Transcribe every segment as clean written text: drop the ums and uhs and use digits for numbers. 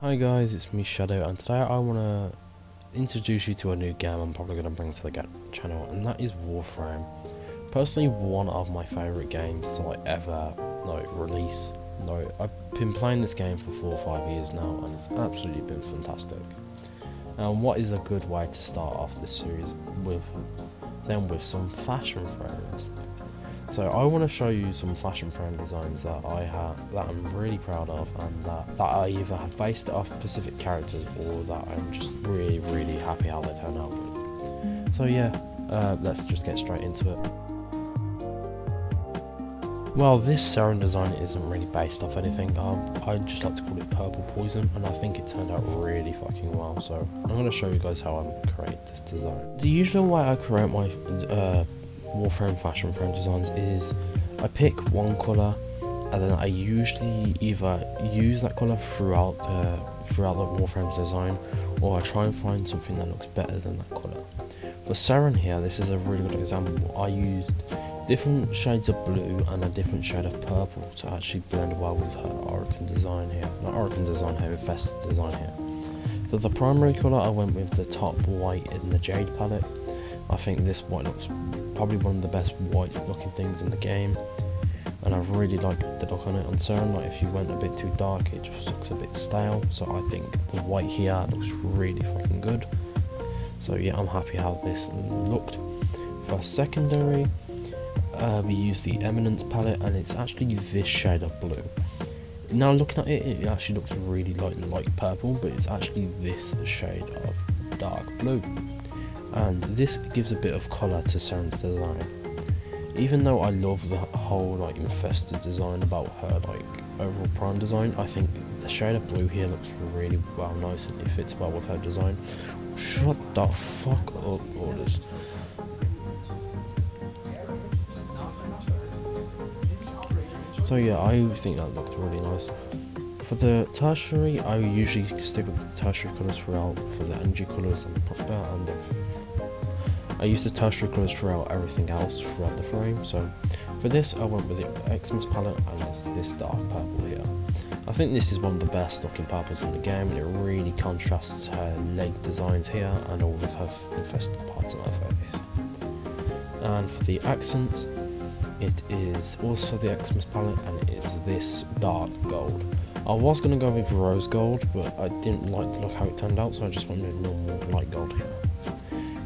Hi guys, it's me Shadow, and today I want to introduce you to a new game I'm probably going to bring to the channel, and that is Warframe. Personally, one of my favourite games to ever release. I've been playing this game for 4 or 5 years now, and it's absolutely been fantastic. And what is a good way to start off this series with some fashion frames. So I want to show you some fashion frame designs that I have, that I'm really proud of, and that I either have based it off specific characters or that I'm just really happy how they turn out with. So yeah, let's just get straight into it. Well, this serum design isn't really based off anything. I just like to call it purple poison, and I think it turned out really fucking well. So I'm going to show you guys how I create this design. The usual way I create my Warframe fashion frame designs is I pick one colour, and then I usually either use that colour throughout the Warframe's design, or I try and find something that looks better than that colour. For Saren here, this is a really good example. I used different shades of blue and a different shade of purple to actually blend well with her Orokin design here. Not Orokin design here, Infested design here. For the primary colour, I went with the top white in the Jade palette. I think this white looks probably one of the best white looking things in the game, and I really like the look on it. On Saren, if you went a bit too dark, it just looks a bit stale, so I think the white here looks really fucking good. So yeah, I'm happy how this looked. For secondary, we used the Eminence palette, and it's actually this shade of blue. Now looking at it, it actually looks really like purple, but it's actually this shade of dark blue. And this gives a bit of colour to Saren's design. Even though I love the whole Infested design about her overall prime design, I think the shade of blue here looks really well, nice, and it fits well with her design. Shut the fuck up, orders. So yeah, I think that looks really nice. For the tertiary, I usually stick with the tertiary colours throughout for the energy colours and I use the tertiary colours throughout everything else throughout the frame. So for this, I went with the Xmas palette, and it's this dark purple here. I think this is one of the best looking purples in the game, and it really contrasts her leg designs here and all of her infested parts on her face. And for the accents, it is also the Xmas palette, and it is this dark gold. I was going to go with rose gold, but I didn't like the look how it turned out, so I just went with normal light gold here.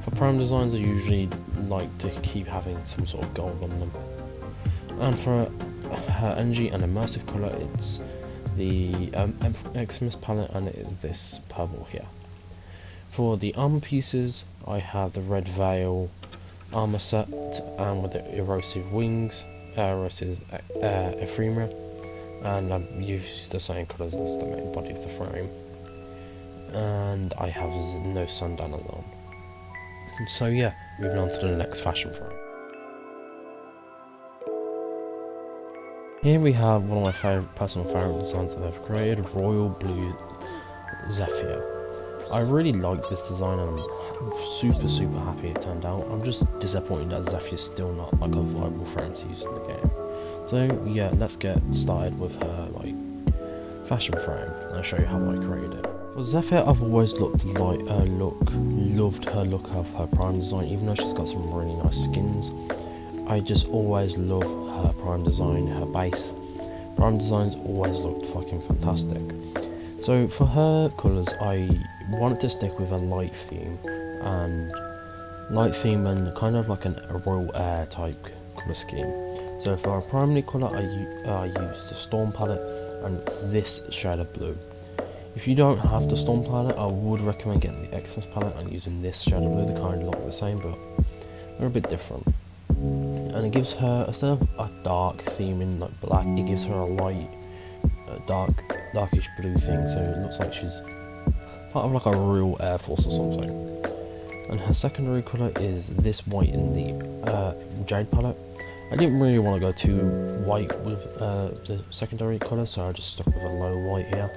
For prime designs, I usually like to keep having some sort of gold on them. And for her energy and immersive colour, it's the Xmas palette, and it is this purple here. For the armour pieces, I have the red veil armour set, and with the erosive wings, erosive ephemera, and I've used the same colours as the main body of the frame. And I have no sundaners on. So yeah, moving on to the next fashion frame. Here we have one of my personal favourite designs that I've created, Royal Blue Zephyr. I really like this design, and I'm super happy it turned out. I'm just disappointed that Zephyr's still not a viable frame to use in the game. So yeah, let's get started with her fashion frame, and I'll show you how I created it. For Zephyr, I've always loved her look of her prime design, even though she's got some really nice skins. I just always love her prime design, her base. Prime designs always looked fucking fantastic. So for her colours, I wanted to stick with a light theme and kind of like a royal air type colour scheme. So for our primary colour, I used the Storm palette, and it's this shade of blue. If you don't have the Storm palette, I would recommend getting the Xmas palette and using this shade of blue. They kind of look the same, but they're a bit different. And it gives her, instead of a dark theme in black, it gives her a light, darkish blue thing, so it looks like she's part of a real Air Force or something. And her secondary colour is this white in the Jade palette. I didn't really want to go too white with the secondary colour, so I just stuck with a low white here.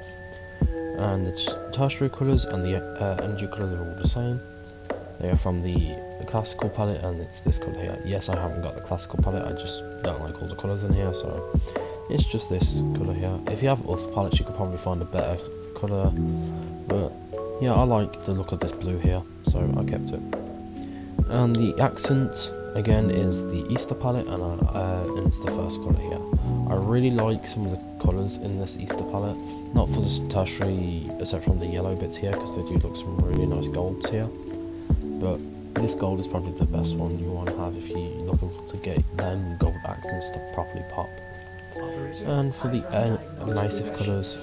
And the tertiary colours and the energy colours are all the same. They are from the classical palette, and it's this colour here. Yes, I haven't got the classical palette, I just don't like all the colours in here, so it's just this colour here. If you have other palettes, you could probably find a better colour, but yeah, I like the look of this blue here, so I kept it. And the accent again is the Easter palette, and it's the first colour here. I really like some of the colours in this Easter palette, not for the tertiary except from the yellow bits here, because they do look some really nice golds here, but this gold is probably the best one you want to have if you're looking to get them gold accents to properly pop. And for the emacive colours,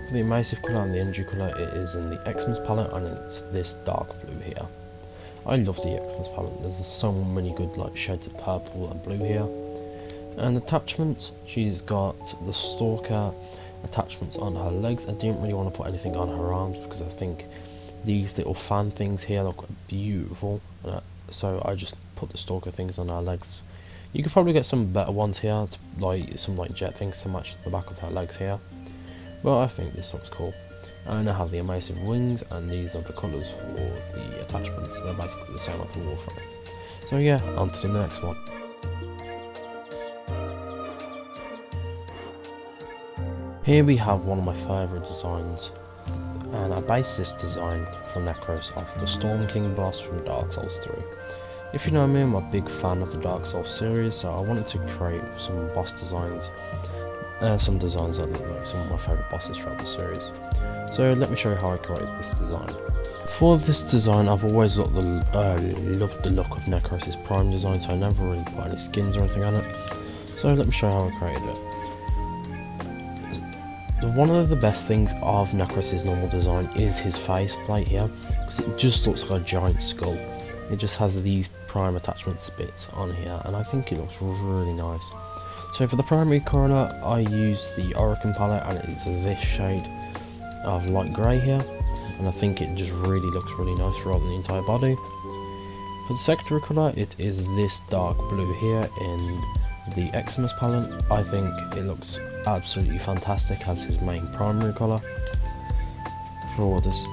for the emacive colour and the energy colour, it is in the Xmas palette, and it's this dark blue here. I love the Xmas palette, there's so many good like shades of purple and blue here. And attachments, she's got the stalker attachments on her legs. I didn't really want to put anything on her arms because I think these little fan things here look beautiful, so I just put the stalker things on her legs. You could probably get some better ones here, like some jet things to match the back of her legs here, but I think this looks cool. And I have the emacive wings, and these are the colours for the attachments. They're basically the same as the Warframe. So yeah, on to the next one. Here we have one of my favourite designs, and I based this design for Necros off the Storm King boss from Dark Souls 3. If you know me, I'm a big fan of the Dark Souls series, so I wanted to create some boss designs, some designs that look like some of my favourite bosses throughout the series. So let me show you how I created this design. For this design, I've always loved the look of Necros' Prime design, so I never really put any skins or anything on it. So let me show you how I created it. One of the best things of Necros' normal design is his face plate here, because it just looks like a giant skull. It just has these prime attachments bits on here, and I think it looks really nice. So for the primary colour, I use the Oricon palette, and it's this shade of light grey here, and I think it just really looks really nice throughout the entire body. For the secondary colour, it is this dark blue here in the Xmas palette. I think it looks absolutely fantastic as his main primary colour. For this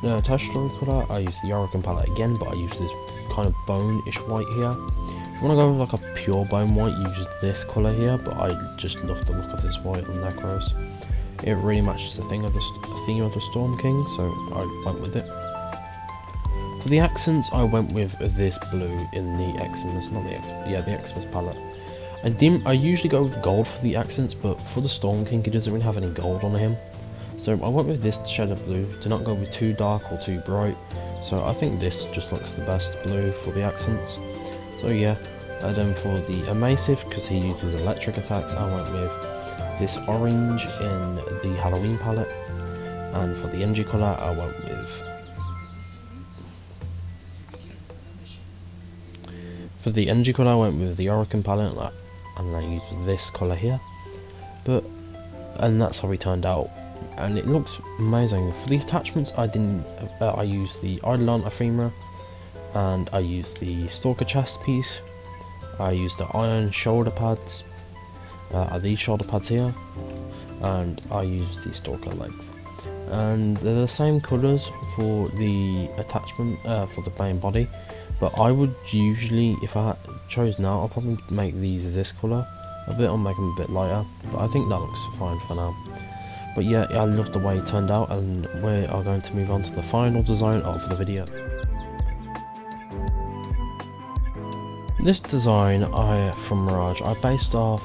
tertiary colour, I use the Oricon palette again, but I use this kind of bone-ish white here. If you want to go with like a pure bone white, you use this colour here, but I just love the look of this white on Necros. It really matches the theme of the Storm King, so I went with it. For the accents, I went with this blue in the the Xmas palette. I usually go with gold for the accents, but for the Storm King, he doesn't really have any gold on him. So I went with this shade of blue to not go with too dark or too bright. So I think this just looks the best blue for the accents. So yeah, and then for the emacive, because he uses electric attacks, I went with this orange in the Halloween palette. And for the energy colour, I went with the Oricon palette, and I used this colour here. And that's how we turned out, and it looks amazing. For the attachments, I used the Eidolon ephemera, and I used the Stalker chest piece. I used the iron shoulder pads, these shoulder pads here, and I used the Stalker legs. And they're the same colours for the attachment for the main body, but I would usually, if I chose now, I'll probably make these this colour a bit, or make them a bit lighter, but I think that looks fine for now. But yeah, I love the way it turned out, and we are going to move on to the final design of the video. This design from Mirage, I based off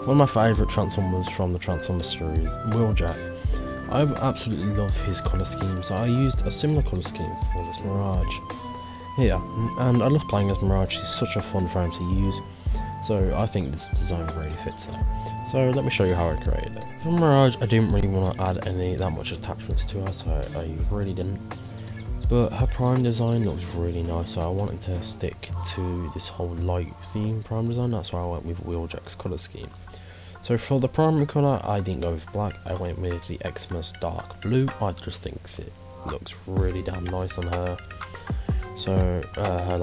one of my favourite Transformers from the Transformers series, Wheeljack. I absolutely love his colour scheme, so I used a similar colour scheme for this Mirage here, and I love playing as Mirage. He's such a fun frame to use, so I think this design really fits it. So let me show you how I created it. For Mirage, I didn't really want to add that much attachments to her, so I really didn't. But her prime design looks really nice, so I wanted to stick to this whole light theme prime design. That's why I went with Wheeljack's colour scheme. So for the primary colour, I didn't go with black, I went with the Xmas dark blue. I just think it looks really damn nice on her. So her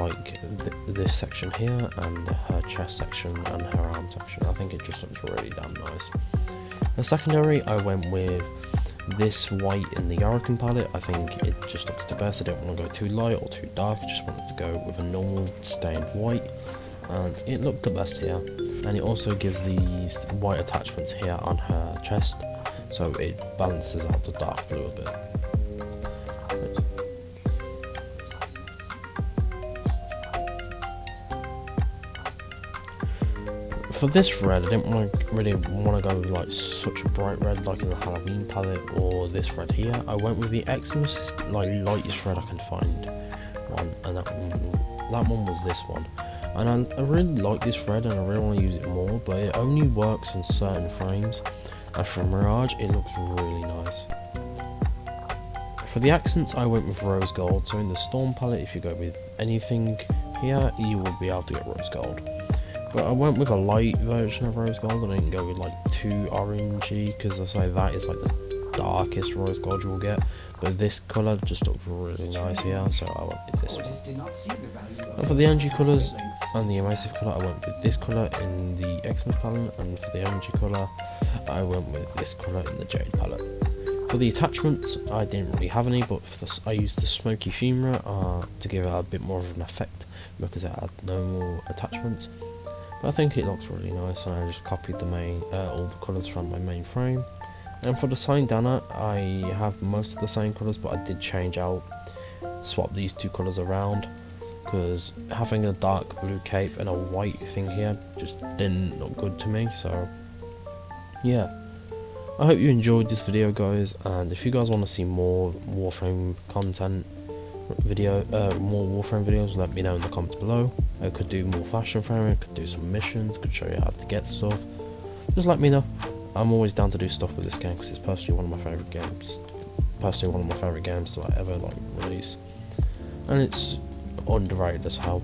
this section here, and her chest section and her arm section, I think it just looks really damn nice. The secondary, I went with this white in the Oricon palette. I think it just looks the best. I don't want to go too light or too dark, I just wanted to go with a normal stained white, and it looked the best here. and it also gives these white attachments here on her chest, so it balances out the dark blue a bit. For this red, I didn't really want to go with like such a bright red like in the Halloween palette or this red here. I went with the Xmas, like lightest red I can find one, and that one was this one. And I really like this red and I really want to use it more, but it only works in certain frames, and for Mirage it looks really nice. For the accents I went with rose gold, so in the Storm palette if you go with anything here you will be able to get rose gold. But I went with a light version of rose gold, and I didn't go with like too orangey, because I say that is like the darkest rose gold you will get. But this colour just looks really nice here, so I went with this one. And for the energy colours and the emacive colour, I went with this colour in the Xmas palette, and for the energy colour, I went with this colour in the Jade palette. For the attachments, I didn't really have any, but for I used the smoky femur to give it a bit more of an effect, because it had no more attachments. But I think it looks really nice, and I just copied the main all the colours from my main frame. And for the Dana, I have most of the same colours, but I did swap these two colours around, because having a dark blue cape and a white thing here just didn't look good to me. So yeah, I hope you enjoyed this video, guys, and if you guys want to see more Warframe content, more Warframe videos, let me know in the comments below. I could do more fashion framing, I could do some missions, could show you how to get stuff. Just let me know. I'm always down to do stuff with this game, because it's personally one of my favourite games. To like ever like release, and it's underrated as hell.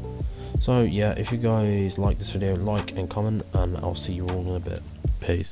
So yeah, if you guys like this video, like and comment, and I'll see you all in a bit. Peace.